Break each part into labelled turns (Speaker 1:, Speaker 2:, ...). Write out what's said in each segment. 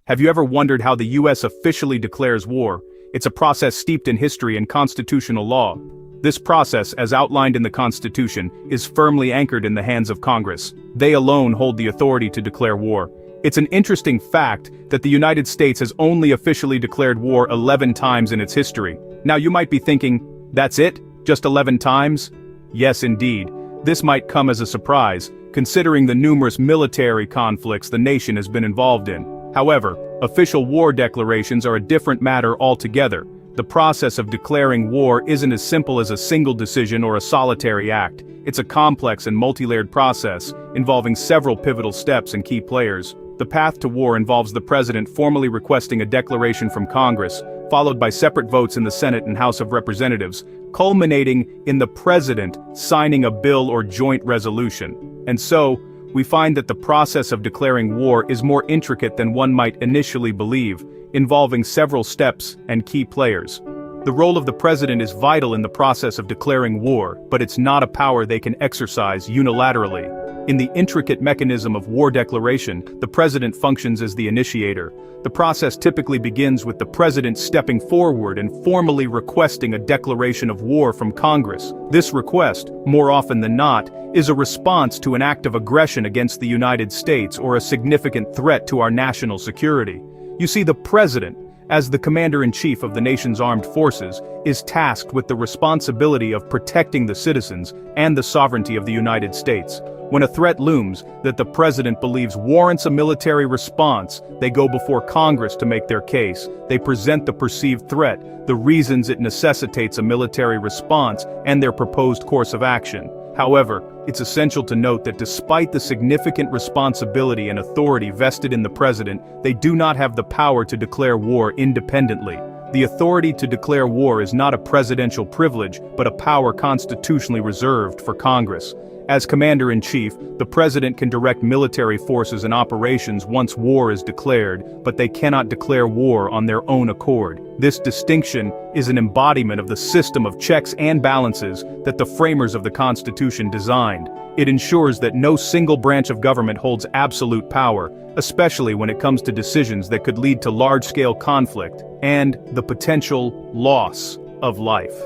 Speaker 1: Have you ever wondered how the US officially declares war? It's a process steeped in history and constitutional law. This process, as outlined in the Constitution, is firmly anchored in the hands of Congress. They alone hold the authority to declare war. It's an interesting fact that the United States has only officially declared war 11 times in its history. Now you might be thinking, that's it? Just 11 times? Yes, indeed. This might come as a surprise, considering the numerous military conflicts the nation has been involved in. However, official war declarations are a different matter altogether. The process of declaring war isn't as simple as a single decision or a solitary act. It's a complex and multi-layered process, involving several pivotal steps and key players. The path to war involves the president formally requesting a declaration from Congress, followed by separate votes in the Senate and House of Representatives, culminating in the president signing a bill or joint resolution. And so, we find that the process of declaring war is more intricate than one might initially believe, involving several steps and key players. The role of the president is vital in the process of declaring war, but it's not a power they can exercise unilaterally. In the intricate mechanism of war declaration, the president functions as the initiator. The process typically begins with the president stepping forward and formally requesting a declaration of war from Congress. This request, more often than not, is a response to an act of aggression against the United States or a significant threat to our national security. You see, the president, as the commander-in-chief of the nation's armed forces, is tasked with the responsibility of protecting the citizens and the sovereignty of the United States. When a threat looms that the president believes warrants a military response, they go before Congress to make their case. They present the perceived threat, the reasons it necessitates a military response, and their proposed course of action. However, it's essential to note that despite the significant responsibility and authority vested in the president, they do not have the power to declare war independently. The authority to declare war is not a presidential privilege, but a power constitutionally reserved for Congress. As commander-in-chief, the president can direct military forces and operations once war is declared, but they cannot declare war on their own accord. This distinction is an embodiment of the system of checks and balances that the framers of the Constitution designed. It ensures that no single branch of government holds absolute power, especially when it comes to decisions that could lead to large-scale conflict and the potential loss of life.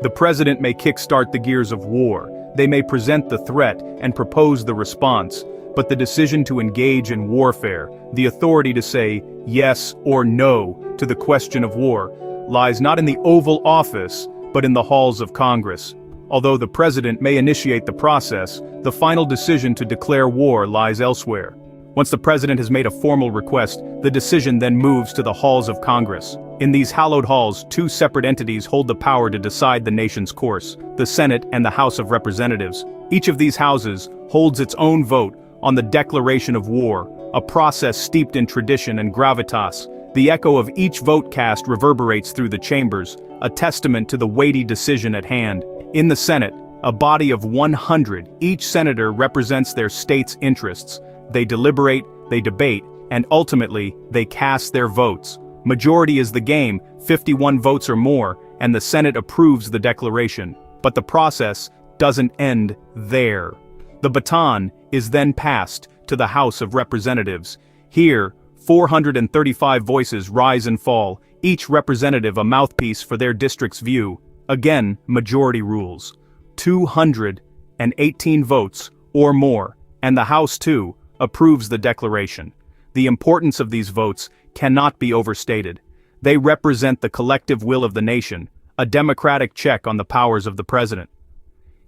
Speaker 1: The president may kickstart the gears of war. They may present the threat and propose the response, but the decision to engage in warfare, the authority to say yes or no to the question of war, lies not in the Oval Office, but in the halls of Congress. Although the president may initiate the process, the final decision to declare war lies elsewhere. Once the president has made a formal request, the decision then moves to the halls of Congress. In these hallowed halls, two separate entities hold the power to decide the nation's course: the Senate and the House of Representatives. Each of these houses holds its own vote on the declaration of war, a process steeped in tradition and gravitas. The echo of each vote cast reverberates through the chambers, a testament to the weighty decision at hand. In the Senate, a body of 100, each senator represents their state's interests. They deliberate, they debate, and ultimately, they cast their votes. Majority is the game, 51 votes or more, and the Senate approves the declaration. But the process doesn't end there. The baton is then passed to the House of Representatives. Here, 435 voices rise and fall, each representative a mouthpiece for their district's view. Again, majority rules. 218 votes or more, and the House, too, approves the declaration. The importance of these votes cannot be overstated. They represent the collective will of the nation, a democratic check on the powers of the president.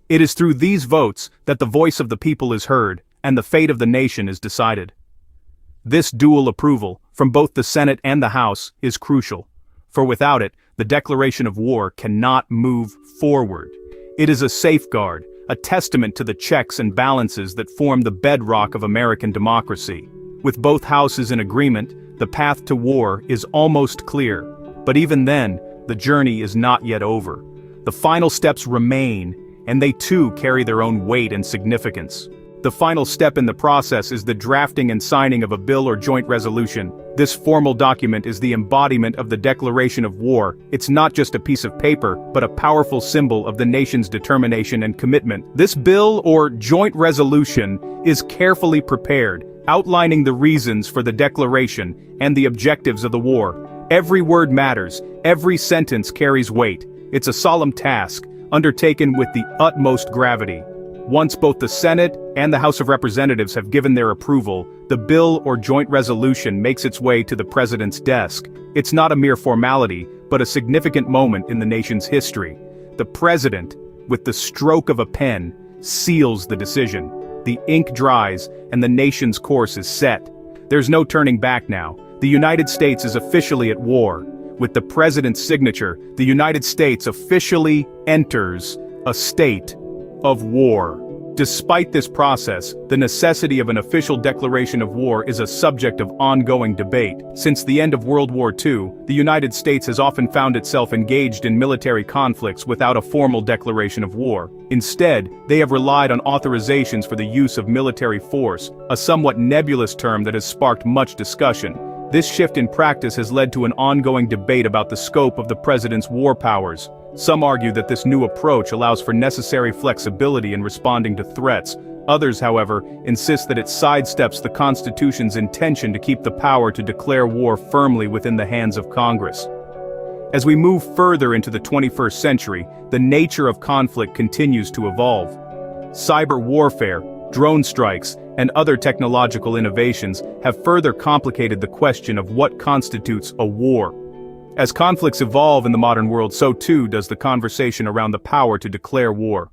Speaker 1: It is through these votes that the voice of the people is heard, and the fate of the nation is decided. This dual approval, from both the Senate and the House, is crucial, for without it, the declaration of war cannot move forward. It is a safeguard, a testament to the checks and balances that form the bedrock of American democracy. With both houses in agreement, the path to war is almost clear. But even then, the journey is not yet over. The final steps remain, and they too carry their own weight and significance. The final step in the process is the drafting and signing of a bill or joint resolution. This formal document is the embodiment of the declaration of war. It's not just a piece of paper, but a powerful symbol of the nation's determination and commitment. This bill or joint resolution is carefully prepared, outlining the reasons for the declaration and the objectives of the war. Every word matters, every sentence carries weight. It's a solemn task, undertaken with the utmost gravity. Once both the Senate and the House of Representatives have given their approval, the bill or joint resolution makes its way to the president's desk. It's not a mere formality, but a significant moment in the nation's history. The president, with the stroke of a pen, seals the decision. The ink dries, and the nation's course is set. There's no turning back now. The United States is officially at war. With the president's signature, the United States officially enters a state of war. Despite this process, the necessity of an official declaration of war is a subject of ongoing debate. Since the end of World War II, the United States has often found itself engaged in military conflicts without a formal declaration of war. Instead, they have relied on authorizations for the use of military force, a somewhat nebulous term that has sparked much discussion. This shift in practice has led to an ongoing debate about the scope of the president's war powers. Some argue that this new approach allows for necessary flexibility in responding to threats. Others, however, insist that it sidesteps the Constitution's intention to keep the power to declare war firmly within the hands of Congress. As we move further into the 21st century, the nature of conflict continues to evolve. Cyber warfare, drone strikes, and other technological innovations have further complicated the question of what constitutes a war. As conflicts evolve in the modern world, so too does the conversation around the power to declare war.